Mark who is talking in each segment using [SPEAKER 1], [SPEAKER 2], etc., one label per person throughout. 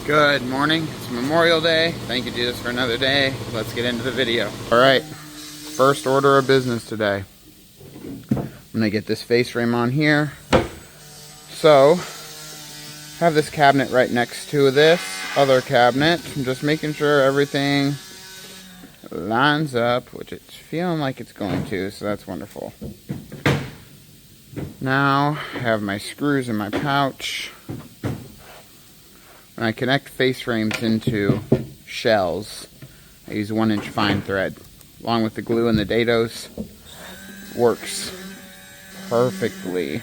[SPEAKER 1] Good morning. It's Memorial Day. Thank you, Jesus, for another day. Let's get into the video. Alright, first order of business today. I'm going to get this face frame on here. So, have this cabinet right next to this other cabinet. I'm just making sure everything lines up, which it's feeling like it's going to, so that's wonderful. Now, I have my screws in my pouch. When I connect face frames into shells, I use 1-inch fine thread. Along with the glue and the dados, works perfectly.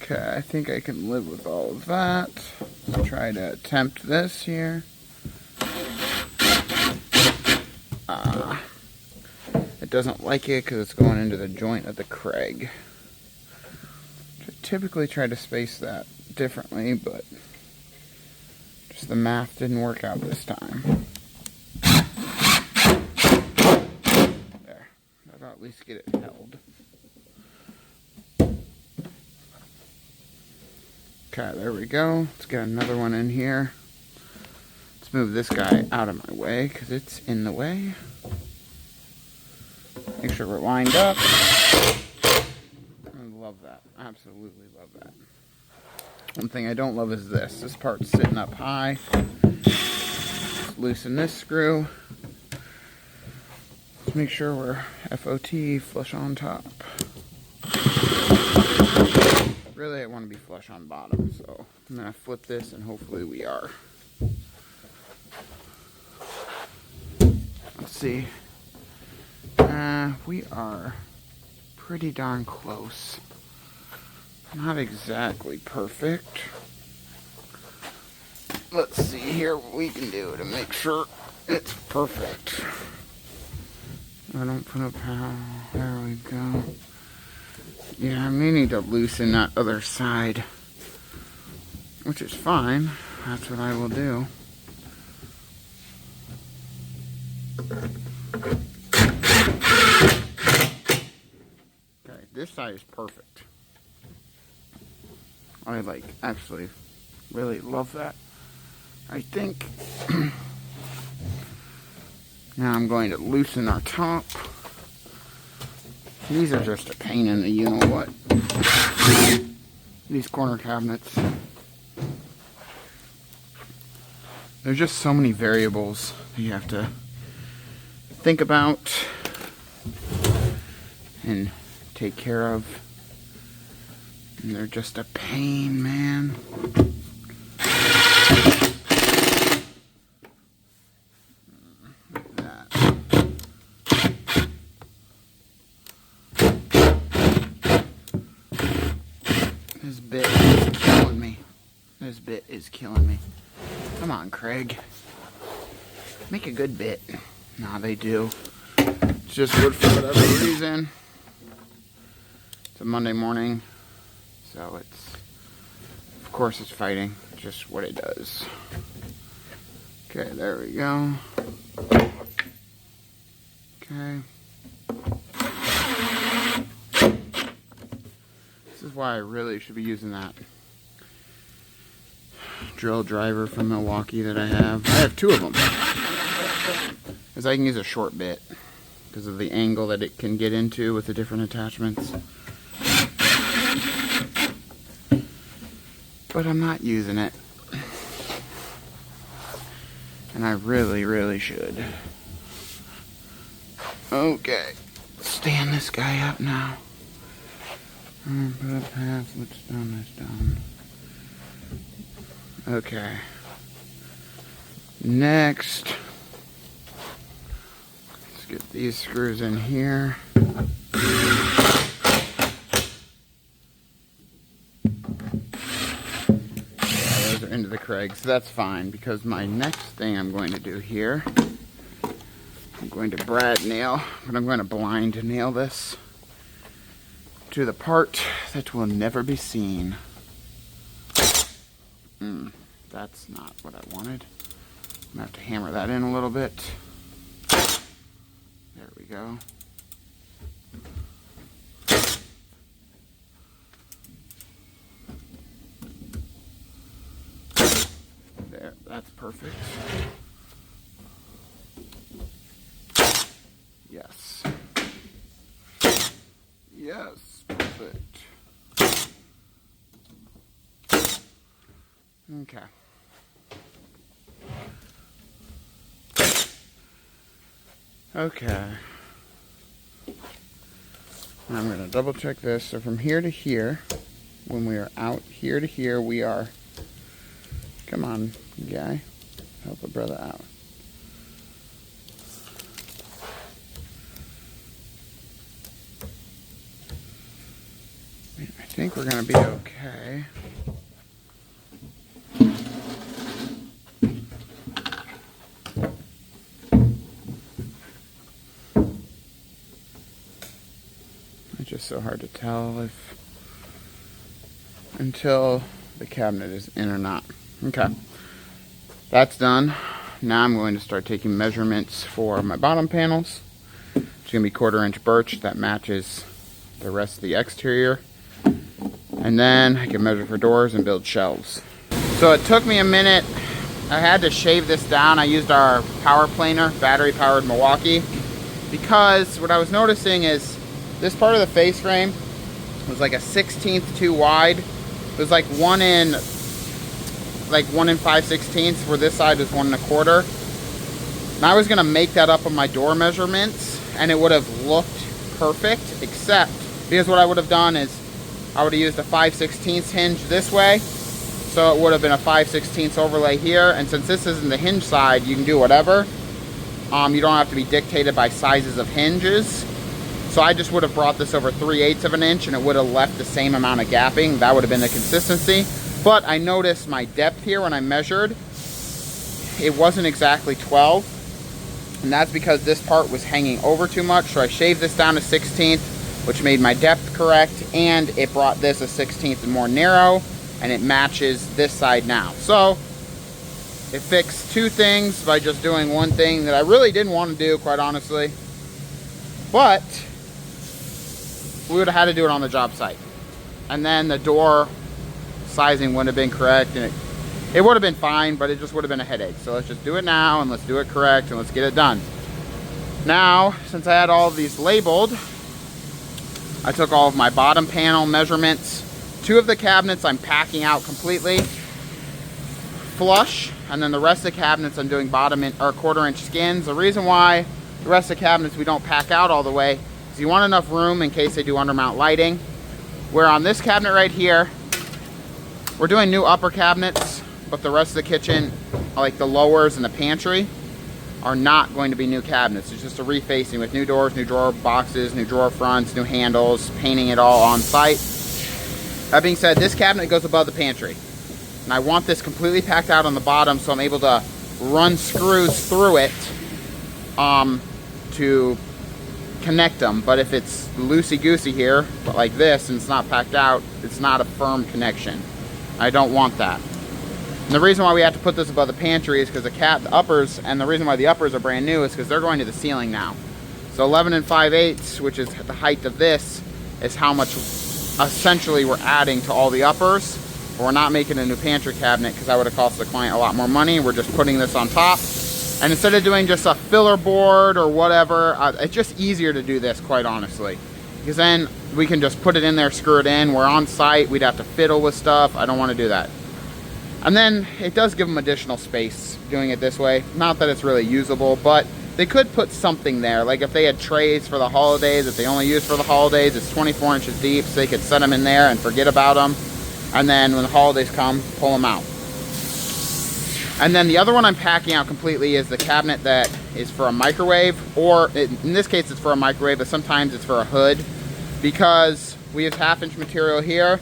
[SPEAKER 1] Okay, I think I can live with all of that. Let's try to attempt this here. It doesn't like it because it's going into the joint of the Craig. I typically try to space that differently, but just the math didn't work out this time. There. That'll at least get it held. Okay, there we go. Let's get another one in here. Let's move this guy out of my way because it's in the way. Make sure we're lined up. I love that. Absolutely love that. One thing I don't love is this. This part's sitting up high. Let's loosen this screw. Let's make sure we're FOT, flush on top. Really, I want to be flush on bottom, so I'm going to flip this and hopefully we are. Let's see. We are pretty darn close. Not exactly perfect. Let's see here what we can do to make sure it's perfect. I don't put a power. There we go. Yeah, I may need to loosen that other side, which is fine. That's what I will do. Okay, this side is perfect. I actually really love that. I think now I'm going to loosen our top. These are just a pain in the you-know-what. These corner cabinets. There's just so many variables that you have to think about and take care of. And they're just a pain, man. Like that. This bit is killing me. This bit is killing me. Come on, Craig. Make a good bit. Nah, they do. It's just wood for whatever reason. It's a Monday morning. So it's, of course it's fighting, just what it does. Okay, there we go. Okay. This is why I really should be using that drill driver from Milwaukee that I have. I have two of them. Because I can use a short bit because of the angle that it can get into with the different attachments. But I'm not using it. And I really, really should. Okay. Stand this guy up now. Put up half. What's done is done. Okay. Next. Let's get these screws in here. Into the Craig, so that's fine, because my next thing I'm going to do here, I'm going to brad nail, but I'm going to blind nail this to the part that will never be seen. That's not what I wanted. I'm going to have to hammer that in a little bit. There we go. That's perfect. Yes. Yes, perfect. Okay. Okay. I'm going to double check this. So from here to here, when we are out here to here, we are, come on, guy, help a brother out. I think we're going to be okay. It's just so hard to tell if until the cabinet is in or not. Okay, that's done. Now I'm going to start taking measurements for my bottom panels. It's going to be 1/4 inch birch that matches the rest of the exterior. And then I can measure for doors and build shelves. So it took me a minute. I had to shave this down. I used our power planer, battery powered Milwaukee, because what I was noticing is this part of the face frame was like a 1/16 too wide. It was like 1 in 5/16, where this side was 1 1/4. And I was gonna make that up on my door measurements and it would have looked perfect, except because what I would have done is I would have used a 5/16 hinge this way. So it would have been a 5/16 overlay here. And since this isn't the hinge side, you can do whatever. You don't have to be dictated by sizes of hinges. So I just would have brought this over 3/8 of an inch and it would have left the same amount of gapping. That would have been the consistency. But I noticed my depth here when I measured, it wasn't exactly 12. And that's because this part was hanging over too much. So I shaved this down to 1/16, which made my depth correct. And it brought this a 1/16 more narrow, and it matches this side now. So it fixed two things by just doing one thing that I really didn't want to do, quite honestly. But we would have had to do it on the job site. And then the door sizing wouldn't have been correct, and it would have been fine, but it just would have been a headache. So let's just do it now, and let's do it correct, and let's get it done. Now, since I had all of these labeled, I took all of my bottom panel measurements. 2 of the cabinets I'm packing out completely flush, and then the rest of the cabinets I'm doing bottom or 1/4 inch skins. The reason why the rest of the cabinets we don't pack out all the way is you want enough room in case they do undermount lighting. Where on this cabinet right here, we're doing new upper cabinets, but the rest of the kitchen, like the lowers and the pantry, are not going to be new cabinets. It's just a refacing with new doors, new drawer boxes, new drawer fronts, new handles, painting it all on site. That being said, this cabinet goes above the pantry. And I want this completely packed out on the bottom so I'm able to run screws through it to connect them. But if it's loosey-goosey here, but like this, and it's not packed out, it's not a firm connection. I don't want that. And the reason why we have to put this above the pantry is because the uppers, and the reason why the uppers are brand new is because they're going to the ceiling now. So 11 5/8, which is the height of this, is how much essentially we're adding to all the uppers. But we're not making a new pantry cabinet because that would have cost the client a lot more money. We're just putting this on top. And instead of doing just a filler board or whatever, it's just easier to do this, quite honestly. Because then we can just put it in there, screw it in. We're on site, we'd have to fiddle with stuff. I don't want to do that. And then it does give them additional space doing it this way. Not that it's really usable, but they could put something there. Like if they had trays for the holidays, if they only use for the holidays, it's 24 inches deep, so they could set them in there and forget about them. And then when the holidays come, pull them out. And then the other one I'm packing out completely is the cabinet that is for a microwave, or in this case it's for a microwave, but sometimes it's for a hood, because we use 1/2 inch material here.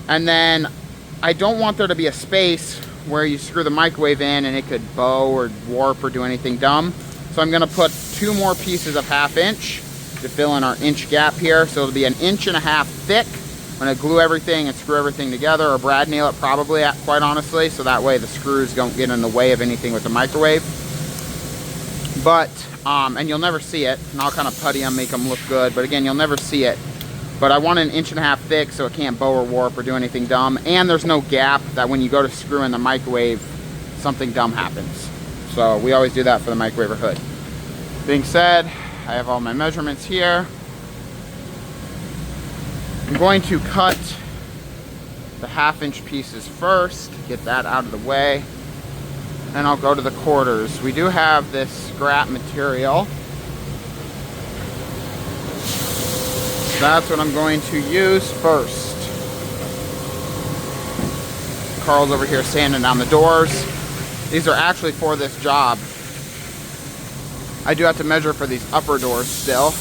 [SPEAKER 1] And then I don't want there to be a space where you screw the microwave in and it could bow or warp or do anything dumb. So I'm gonna put 2 more pieces of 1/2 inch to fill in our inch gap here. So it'll be 1.5 inches thick. I'm gonna glue everything and screw everything together, or brad nail it probably, quite honestly, so that way the screws don't get in the way of anything with the microwave. But, and you'll never see it, and I'll kind of putty them, make them look good, but again, you'll never see it. But I want 1.5 inches thick so it can't bow or warp or do anything dumb, and there's no gap that when you go to screw in the microwave something dumb happens. So we always do that for the microwave or hood. Being said, I have all my measurements here. I'm going to cut the 1/2-inch pieces first, get that out of the way, and I'll go to the quarters. We do have this scrap material. That's what I'm going to use first. Carl's over here sanding down the doors. These are actually for this job. I do have to measure for these upper doors still.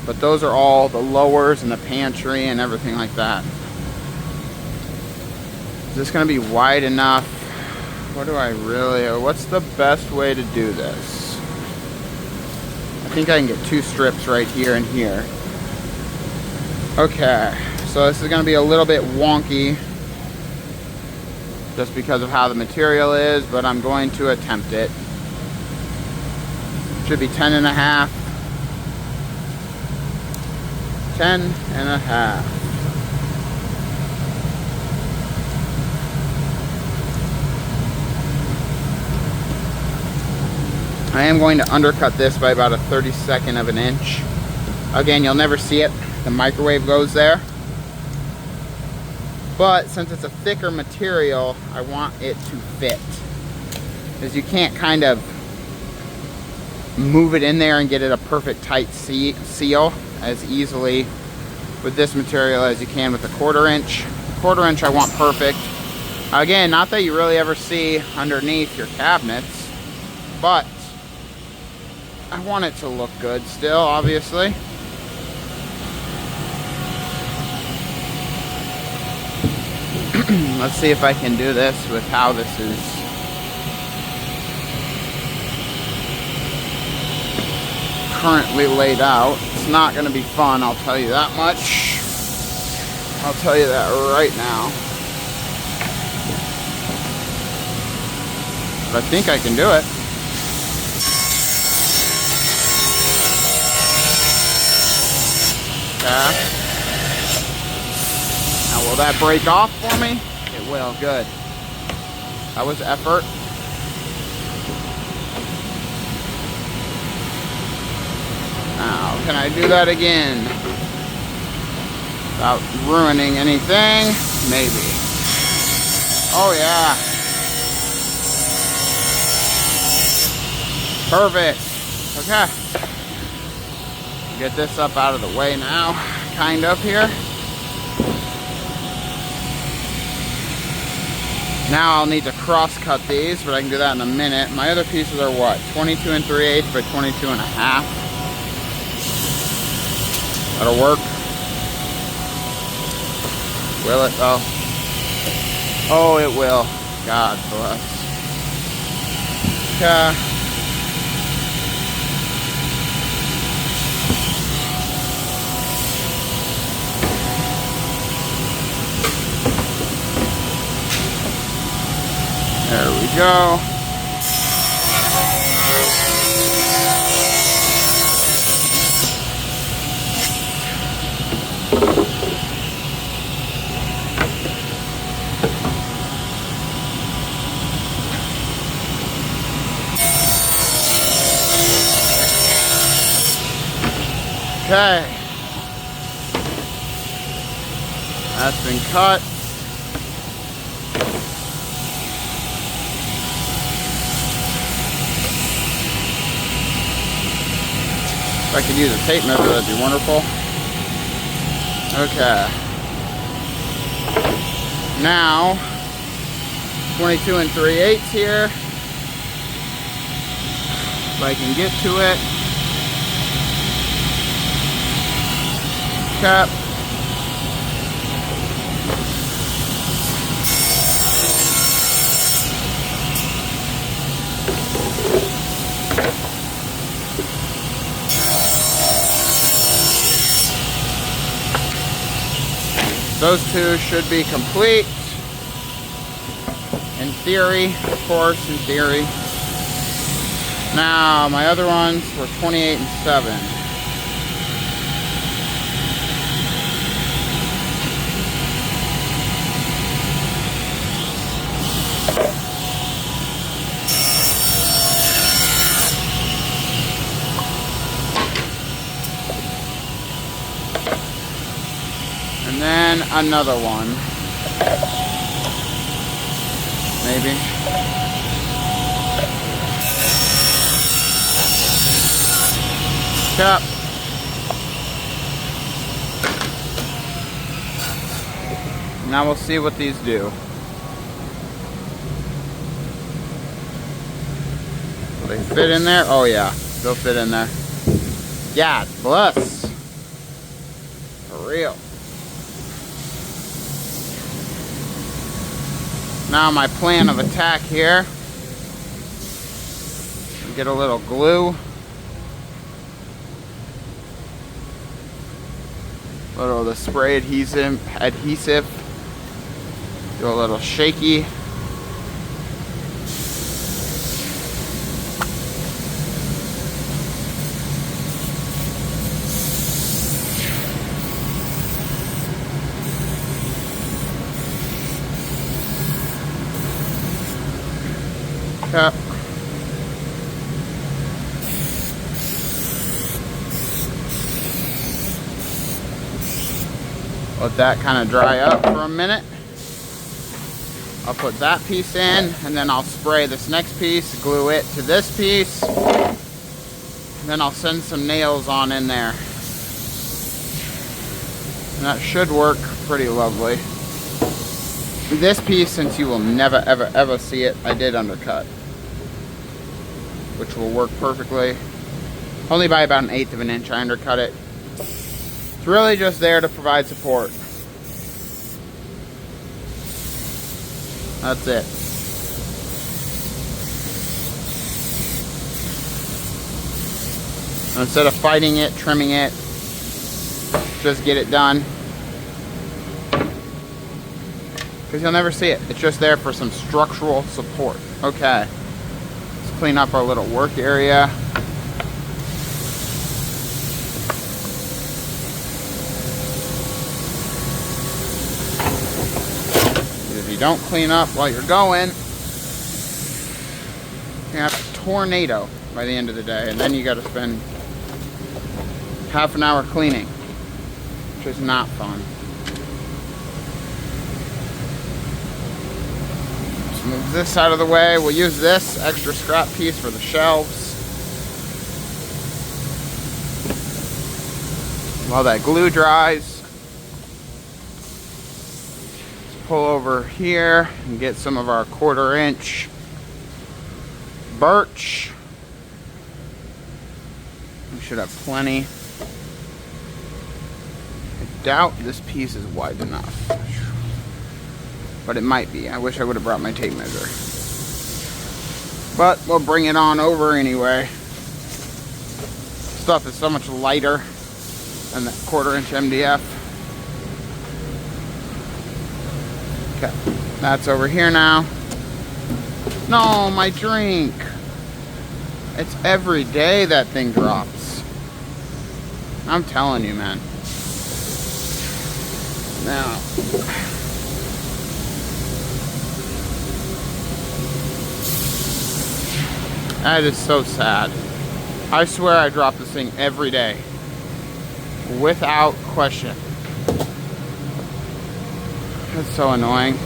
[SPEAKER 1] But those are all the lowers and the pantry and everything like that. Is this going to be wide enough? What's the best way to do this? I think I can get 2 strips right here and here. Okay, so this is going to be a little bit wonky just because of how the material is, but I'm going to attempt it. Should be 10.5. 10.5. I am going to undercut this by about a 32nd of an inch. Again, you'll never see it. The microwave goes there. But since it's a thicker material, I want it to fit. Because you can't kind of move it in there and get it a perfect tight seal as easily with this material as you can with a 1/4 inch. 1/4 inch I want perfect. Again, not that you really ever see underneath your cabinets, but I want it to look good still, obviously. Let's see if I can do this with how this is. Currently laid out. It's not going to be fun, I'll tell you that much. I'll tell you that right now. But I think I can do it. Okay. Now will that break off for me? It will, good. That was effort. Now, can I do that again? Without ruining anything? Maybe. Oh yeah. Perfect. Okay. Get this up out of the way now. Kind of here. Now I'll need to cross cut these, but I can do that in a minute. My other pieces are what? 22 3/8 by 22.5. That'll work. Will it though? Oh, it will. God bless. Okay. There we go. Okay. That's been cut. If I could use a tape measure, that'd be wonderful. Okay. Now, 22 3/8 here. If I can get to it. Cap. Those two should be complete. In theory, of course, in theory. Now, my other ones were 28 7. another one. Maybe. Cup. Now we'll see what these do. Will they fit in there? Oh yeah, they'll fit in there. Yeah, plus. For real. Now my plan of attack here. Get a little glue. A little of the spray adhesive. Do a little shaky. Cup. Let that kind of dry up for a minute. I'll put that piece in, and then I'll spray this next piece, glue it to this piece, and then I'll send some nails on in there. And that should work pretty lovely. This piece, since you will never ever ever see it, I did undercut, which will work perfectly. Only by about 1/8 of an inch I undercut it. It's really just there to provide support. That's it. Instead of fighting it, trimming it, just get it done. Because you'll never see it. It's just there for some structural support. Okay. Let's clean up our little work area. If you don't clean up while you're going, you're gonna have a tornado by the end of the day, and then you gotta spend half an hour cleaning, which is not fun. Let's move this out of the way. We'll use this extra scrap piece for the shelves. While that glue dries, pull over here and get some of our 1/4 inch birch. We should have plenty. I doubt this piece is wide enough, but it might be. I wish I would have brought my tape measure, but we'll bring it on over anyway. Stuff is so much lighter than that 1/4 inch MDF. Okay, that's over here now. No, my drink. It's every day that thing drops. I'm telling you, man. Now, that is so sad. I swear I drop this thing every day, without question. That's so annoying.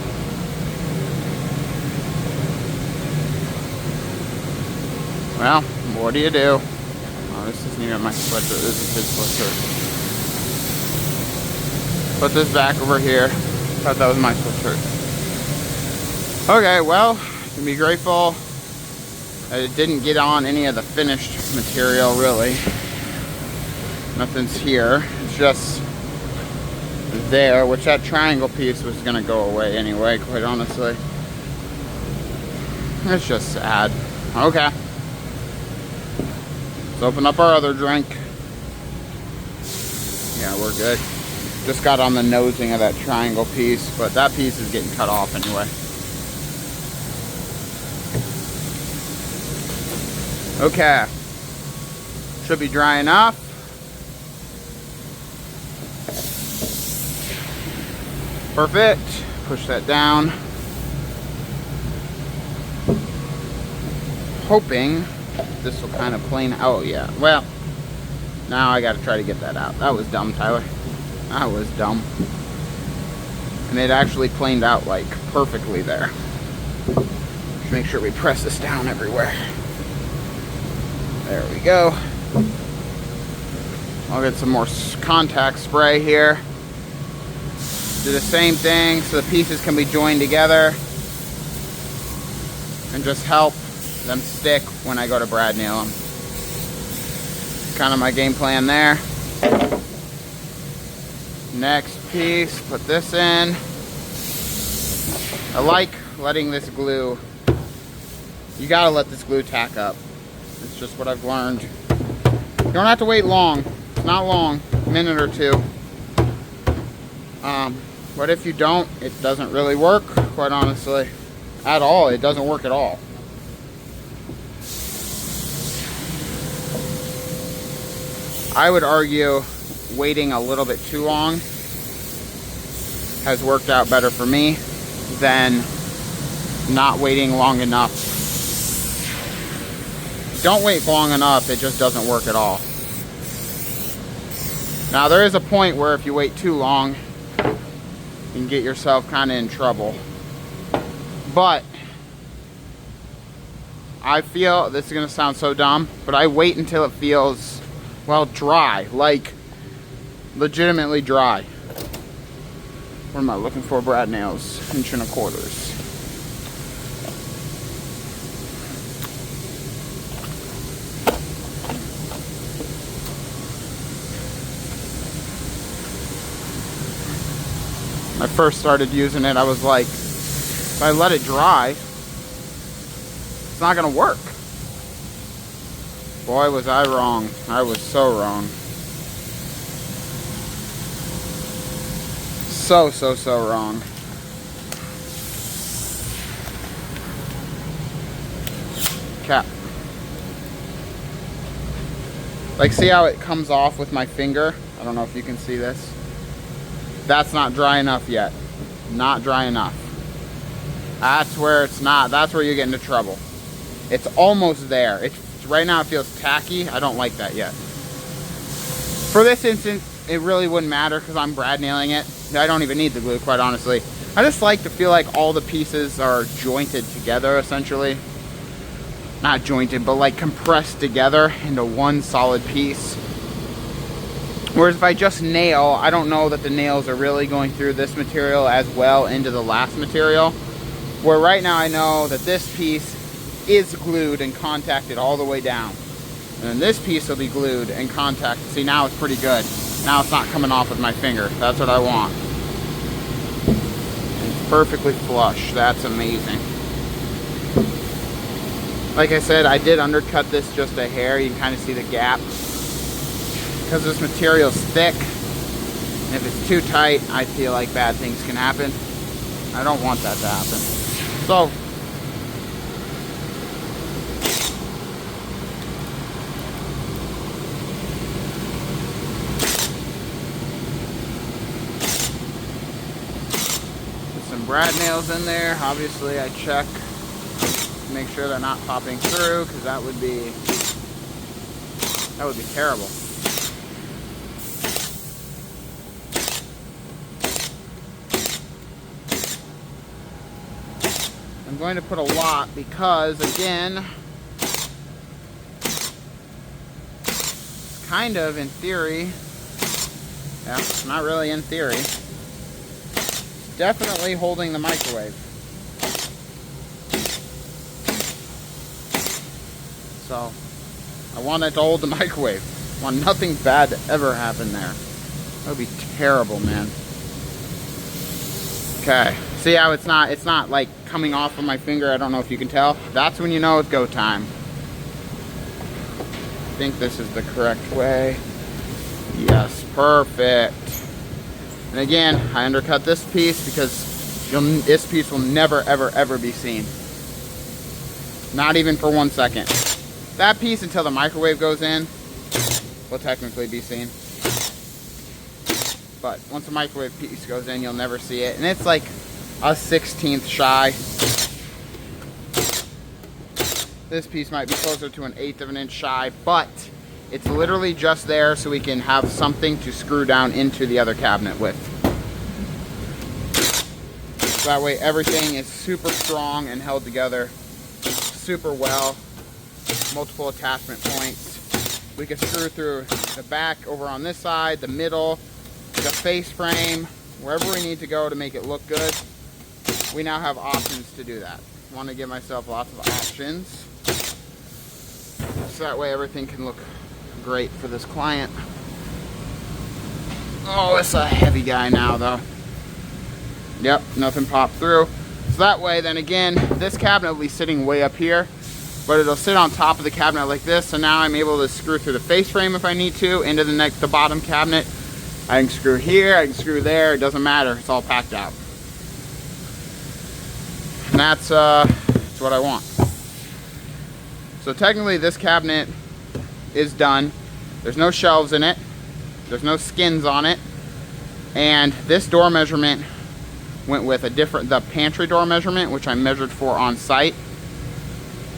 [SPEAKER 1] Well, what do you do? Oh, this isn't even my sweatshirt. This is his sweatshirt. Put this back over here. Thought that was my sweatshirt. Okay, well, you can be grateful that it didn't get on any of the finished material, really. Nothing's here. It's just there, which that triangle piece was gonna go away anyway, quite honestly. It's just sad. Okay. Let's open up our other drink. Yeah, we're good. Just got on the nosing of that triangle piece, but that piece is getting cut off anyway. Okay. Should be dry enough. Perfect. Push that down. Hoping this will kind of plane. Oh yeah. Well, now I got to try to get that out. That was dumb, Tyler. That was dumb. and it actually planed out like perfectly there. Just make sure we press this down everywhere. There we go. I'll get some more contact spray here. Do the same thing so the pieces can be joined together and just help them stick when I go to brad nail them. Kind of my game plan there. Next piece, put this in. I like letting this glue, you gotta let this glue tack up. It's just what I've learned. You don't have to wait long, it's not long, a minute or two. But if you don't, it doesn't really work, quite honestly, at all. It doesn't work at all. I would argue waiting a little bit too long has worked out better for me than not waiting long enough. Don't wait long enough, it just doesn't work at all. Now there is a point where if you wait too long, you can get yourself kind of in trouble. But I feel, this is going to sound so dumb, but I wait until it feels, well, dry, like legitimately dry. What am I looking for? Brad nails, 1 1/4 inch. When I first started using it, I was like, if I let it dry, it's not gonna work. Boy, was I wrong. I was so wrong. So wrong. Cap. Like, see how it comes off with my finger? I don't know if you can see this. That's not dry enough yet. Not dry enough. That's where it's not. That's where you get into trouble. It's almost there. Right now it feels tacky. I don't like that yet. For this instance, it really wouldn't matter because I'm brad nailing it. I don't even need the glue, quite honestly. I just like to feel like all the pieces are jointed together, essentially. Not jointed, but like compressed together into one solid piece. Whereas if I just nail, I don't know that the nails are really going through this material as well into the last material. Where right now I know that this piece is glued and contacted all the way down. And then this piece will be glued and contacted. See, now it's pretty good. Now it's not coming off with my finger. That's what I want. It's perfectly flush. That's amazing. Like I said, I did undercut this just a hair. You can kind of see the gap. Because this material's thick, and if it's too tight, I feel like bad things can happen. I don't want that to happen. So, put some brad nails in there. Obviously, I check to make sure they're not popping through, because that would be terrible. I'm going to put a lot because, again, it's kind of in theory, yeah, not really in theory, definitely holding the microwave. So, I want it to hold the microwave. I want nothing bad to ever happen there. That would be terrible, man. Okay, see how it's not like coming off of my finger. I don't know if you can tell. That's when you know it's go time. I think this is the correct way. Yes, perfect. And again, I undercut this piece because this piece will never, ever, ever be seen. Not even for 1 second. That piece, until the microwave goes in, will technically be seen. But once the microwave piece goes in, you'll never see it. And it's like a 1/16 shy. This piece might be closer to an 1/8 of an inch shy, but it's literally just there so we can have something to screw down into the other cabinet with. So that way everything is super strong and held together super well. Multiple attachment points. We can screw through the back over on this side, the middle, the face frame, wherever we need to go to make it look good. We now have options to do that. I want to give myself lots of options, so that way everything can look great for this client. Oh, it's a heavy guy now though. Yep, nothing popped through. So that way, then again, this cabinet will be sitting way up here, but it'll sit on top of the cabinet like this. So now I'm able to screw through the face frame if I need to, into the bottom cabinet. I can screw here, I can screw there, it doesn't matter, it's all packed out. And that's what I want. So technically this cabinet is done. There's no shelves in it, there's no skins on it, and this door measurement went with the pantry door measurement, which I measured for on site.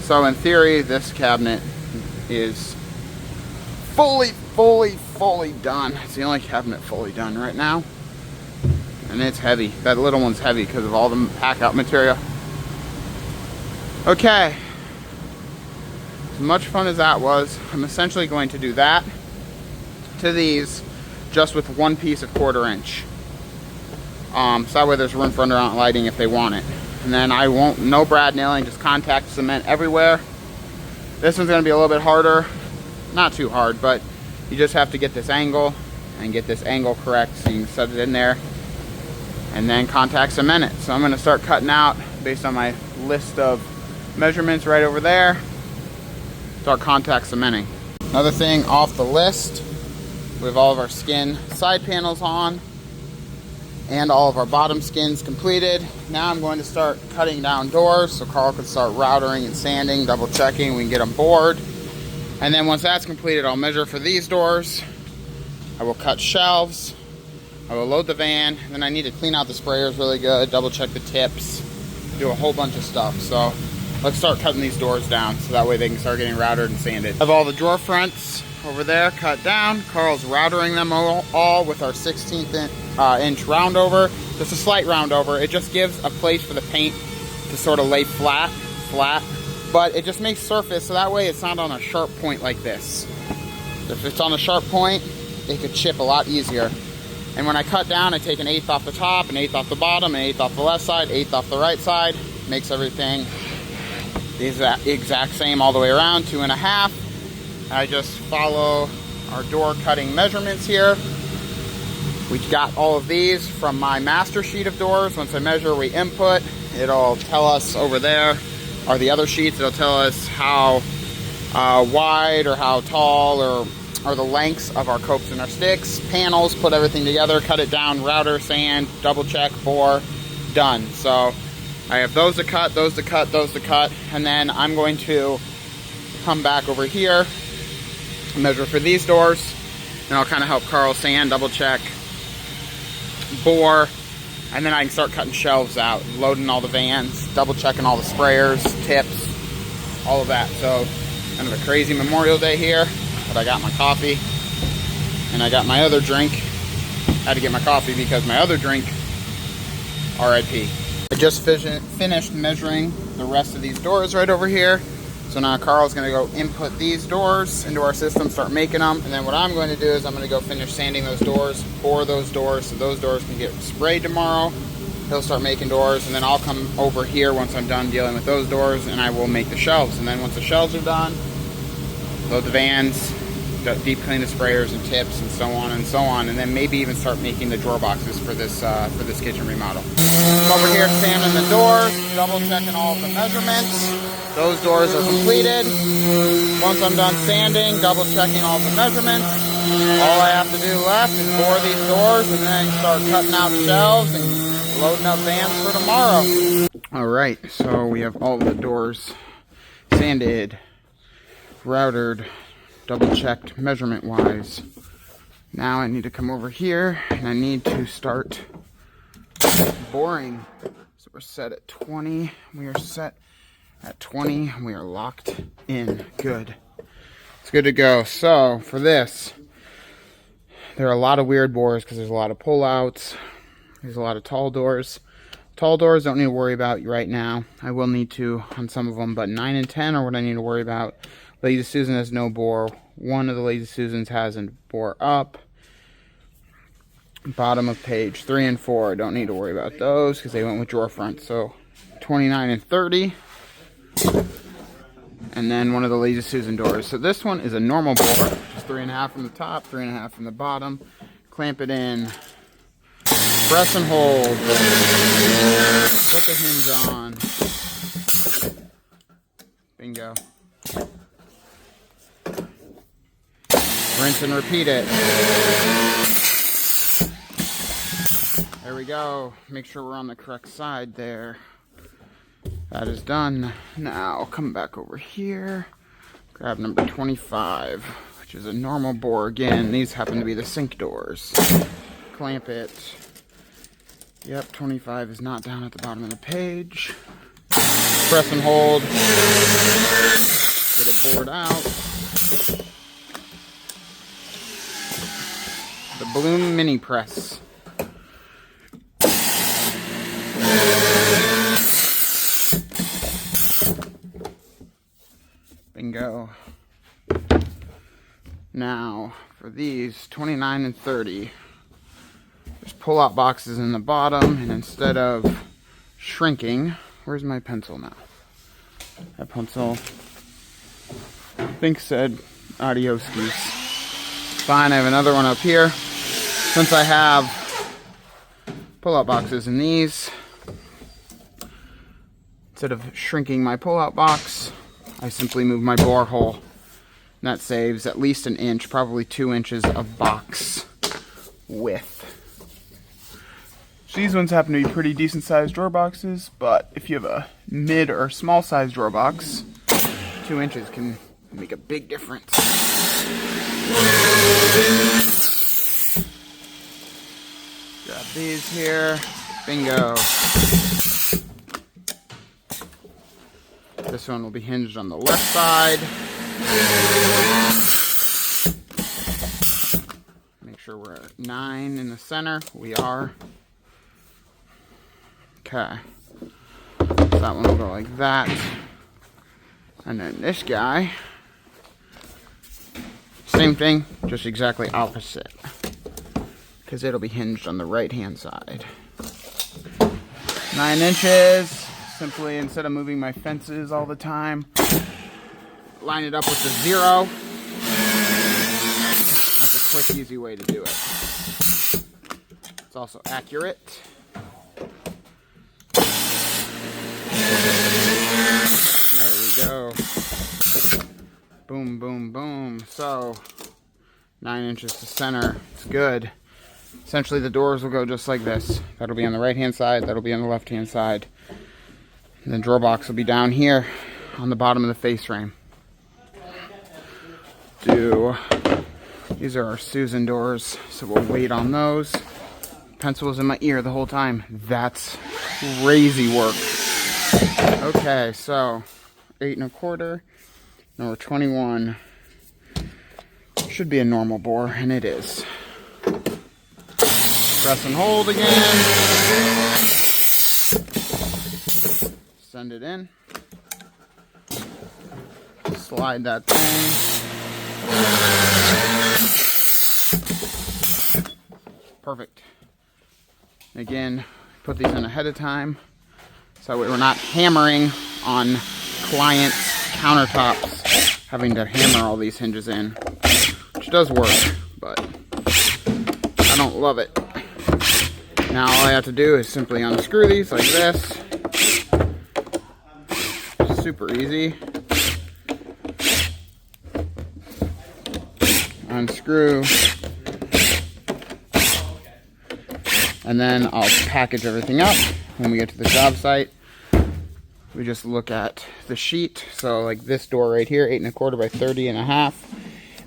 [SPEAKER 1] So in theory, this cabinet is fully done. It's the only cabinet fully done right now. And it's heavy. That little one's heavy because of all the pack out material. Okay. As much fun as that was, I'm essentially going to do that to these just with one piece of 1/4 inch. So that way there's room for undermount lighting if they want it. And then I won't, no brad nailing, just contact cement everywhere. This one's gonna be a little bit harder. Not too hard, but you just have to get this angle and get this angle correct so you can set it in there and then contact cement it. So I'm gonna start cutting out based on my list of measurements right over there. Start contact cementing. Another thing off the list, we have all of our skin side panels on and all of our bottom skins completed. Now I'm going to start cutting down doors so Carl can start routering and sanding, double checking, we can get them bored. And then once that's completed, I'll measure for these doors. I will cut shelves. I will load the van. Then I need to clean out the sprayers really good, double check the tips, do a whole bunch of stuff. So let's start cutting these doors down so that way they can start getting routed and sanded. I have all the drawer fronts over there cut down. Carl's routering them all with our 1/16 inch round over. Just a slight round over. It just gives a place for the paint to sort of lay flat, but it just makes surface so that way it's not on a sharp point like this. If it's on a sharp point, it could chip a lot easier. And when I cut down, I take 1/8 off the top, 1/8 off the bottom, 1/8 off the left side, 1/8 off the right side. Makes everything the exact same all the way around, 2.5. I just follow our door cutting measurements here. We got all of these from my master sheet of doors. Once I measure, we input. It'll tell us over there, or the other sheets, it'll tell us how wide or how tall or the lengths of our copes and our sticks. Panels, put everything together, cut it down, router, sand, double check, bore, done. So I have those to cut, those to cut, those to cut, and then I'm going to come back over here, measure for these doors, and I'll kind of help Carl sand, double check, bore, and then I can start cutting shelves out, loading all the vans, double checking all the sprayers, tips, all of that. So kind of a crazy Memorial Day here, but I got my coffee and I got my other drink. I had to get my coffee because my other drink, RIP. I just finished measuring the rest of these doors right over here. So now Carl's gonna go input these doors into our system, start making them. And then what I'm going to do is I'm gonna go finish sanding those doors, bore those doors, so those doors can get sprayed tomorrow. He'll start making doors, and then I'll come over here once I'm done dealing with those doors, and I will make the shelves. And then once the shelves are done, load the vans, deep clean the sprayers and tips and so on and so on, and then maybe even start making the drawer boxes for this kitchen remodel. I'm over here sanding the doors, double checking all of the measurements. Those doors are completed. Once I'm done sanding, double checking all the measurements, all I have to do left is bore these doors and then start cutting out shelves and loading up vans for tomorrow. All right, so we have all of the doors sanded, routed, double checked measurement wise. Now I need to come over here and I need to start boring. So we're set at 20. We are set at 20. We are locked in. Good. It's good to go. So for this, there are a lot of weird bores because there's a lot of pullouts. There's a lot of tall doors. Tall doors don't need to worry about right now. I will need to on some of them, but 9 and 10 are what I need to worry about. Lazy Susan has no bore. One of the Lazy Susans hasn't bore up. Bottom of page 3 and 4, I don't need to worry about those because they went with drawer front. So 29 and 30. And then one of the Lazy Susan doors. So this one is a normal bore, just 3.5 from the top, 3.5 from the bottom. Clamp it in. Press and hold. Put the hinge on. Bingo. Rinse and repeat it. There we go. Make sure we're on the correct side there. That is done. Now come back over here. Grab number 25, which is a normal bore again. These happen to be the sink doors. Clamp it. Yep, 25 is not down at the bottom of the page. Press and hold. Get it bored out. The Bloom Mini Press. Bingo. Now, for these 29 and 30, there's pull-out boxes in the bottom, and instead of shrinking, where's my pencil now? That pencil, I think, said adios skis. Fine, I have another one up here. Since I have pull-out boxes in these, instead of shrinking my pull-out box, I simply move my bore hole. And that saves at least an inch, probably 2 inches of box width. So these ones happen to be pretty decent sized drawer boxes, but if you have a mid or small size drawer box, 2 inches can make a big difference. Grab these here. Bingo. This one will be hinged on the left side. Make sure we're at 9 in the center. We are. Okay. So that one will go like that. And then this guy, same thing, just exactly opposite. Because it'll be hinged on the right hand side. 9 inches. Simply, instead of moving my fences all the time, line it up with the 0. That's a quick, easy way to do it. It's also accurate. There we go. Boom, boom, boom. So, 9 inches to center. It's good. Essentially, the doors will go just like this. That'll be on the right-hand side. That'll be on the left-hand side. And the drawer box will be down here on the bottom of the face frame. These are our Susan doors, so we'll wait on those. Pencil was in my ear the whole time. That's crazy work. Okay, so 8 1/4, number 21. Should be a normal bore, and it is. Press and hold again. Send it in. Slide that thing. Perfect. Again, put these in ahead of time so we're not hammering on clients' countertops, having to hammer all these hinges in, which does work, but I don't love it. Now all I have to do is simply unscrew these like this. Super easy. Unscrew. And then I'll package everything up when we get to the job site. We just look at the sheet. So like this door right here, 8 1/4 by 30 1/2.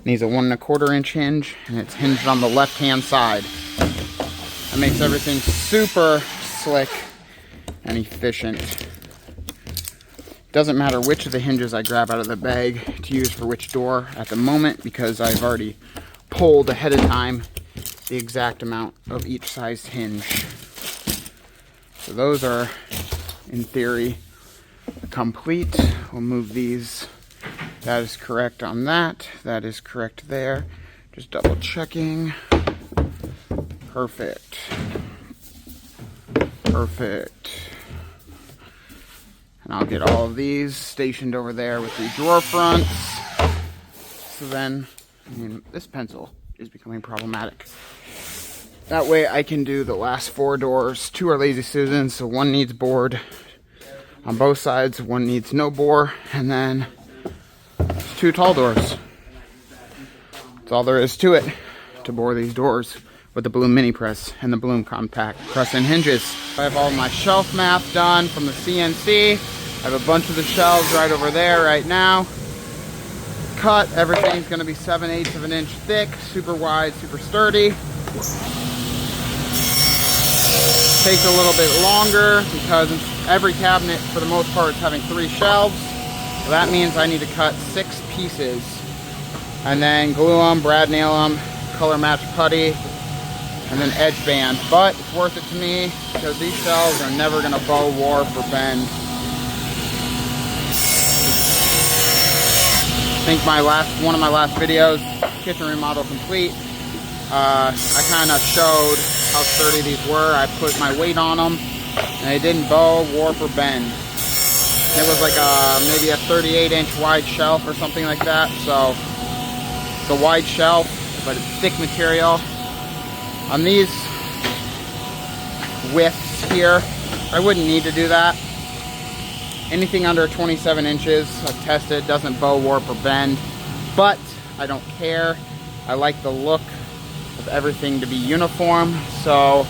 [SPEAKER 1] Needs a 1 1/4 inch hinge, and it's hinged on the left-hand side. That makes everything super slick and efficient. Doesn't matter which of the hinges I grab out of the bag to use for which door at the moment, because I've already pulled ahead of time the exact amount of each sized hinge. So those are, in theory, complete. We'll move these. That is correct on that. That is correct there. Just double checking. Perfect. Perfect. And I'll get all of these stationed over there with the drawer fronts. So then, this pencil is becoming problematic. That way I can do the last 4 doors. 2 are Lazy Susans, so 1 needs board on both sides, 1 needs no bore, and then 2 tall doors. That's all there is to it, to bore these doors with the Bloom mini press and the Bloom compact press and hinges. I have all my shelf math done from the CNC. I have a bunch of the shelves right over there right now. Cut, everything's gonna be 7/8 of an inch thick, super wide, super sturdy. Takes a little bit longer because every cabinet, for the most part, is having 3 shelves. So that means I need to cut 6 pieces and then glue them, brad nail them, color match putty, and then edge band. But it's worth it to me because these shelves are never gonna bow, warp, or bend. I think one of my last videos, kitchen remodel complete, I kind of showed how sturdy these were. I put my weight on them and they didn't bow, warp, or bend. It was like maybe a 38-inch wide shelf or something like that. So it's a wide shelf, but it's thick material. On these widths here, I wouldn't need to do that. Anything under 27 inches, I've tested, doesn't bow, warp, or bend, but I don't care. I like the look of everything to be uniform, so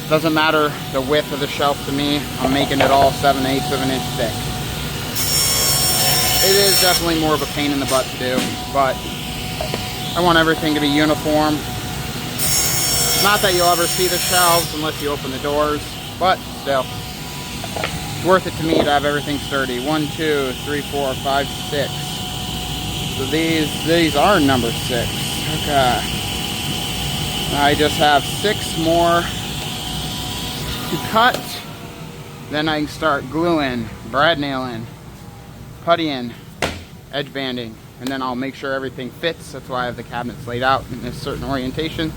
[SPEAKER 1] it doesn't matter the width of the shelf to me. I'm making it all 7/8 of an inch thick. It is definitely more of a pain in the butt to do, but I want everything to be uniform. Not that you'll ever see the shelves unless you open the doors, but still. It's worth it to me to have everything sturdy. 1, 2, 3, 4, 5, 6. So these are number 6. Okay. I just have 6 more to cut. Then I can start gluing, brad nailing, puttying, edge banding, and then I'll make sure everything fits. That's why I have the cabinets laid out in a certain orientation.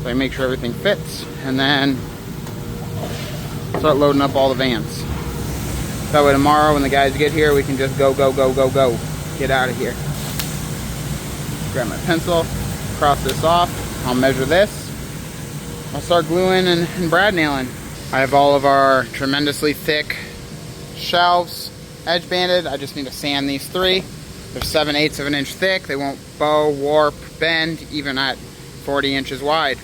[SPEAKER 1] So I make sure everything fits, and then start loading up all the vans. That way tomorrow when the guys get here, we can just go, go, go, go, go. Get out of here. Grab my pencil, cross this off. I'll measure this. I'll start gluing and brad nailing. I have all of our tremendously thick shelves edge banded. I just need to sand these 3. They're 7/8 of an inch thick. They won't bow, warp, bend, even at 40 inches wide.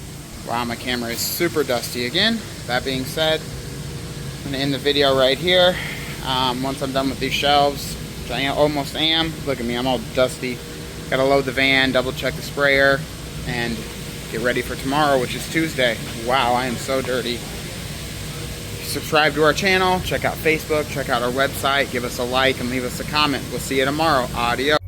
[SPEAKER 1] Wow, my camera is super dusty again. That being said, I'm gonna end the video right here. Once I'm done with these shelves, which I almost am. Look at me, I'm all dusty. Gotta load the van, double check the sprayer, and get ready for tomorrow, which is Tuesday. Wow, I am so dirty. Subscribe to our channel, check out Facebook, check out our website, give us a like, and leave us a comment. We'll see you tomorrow. Adios.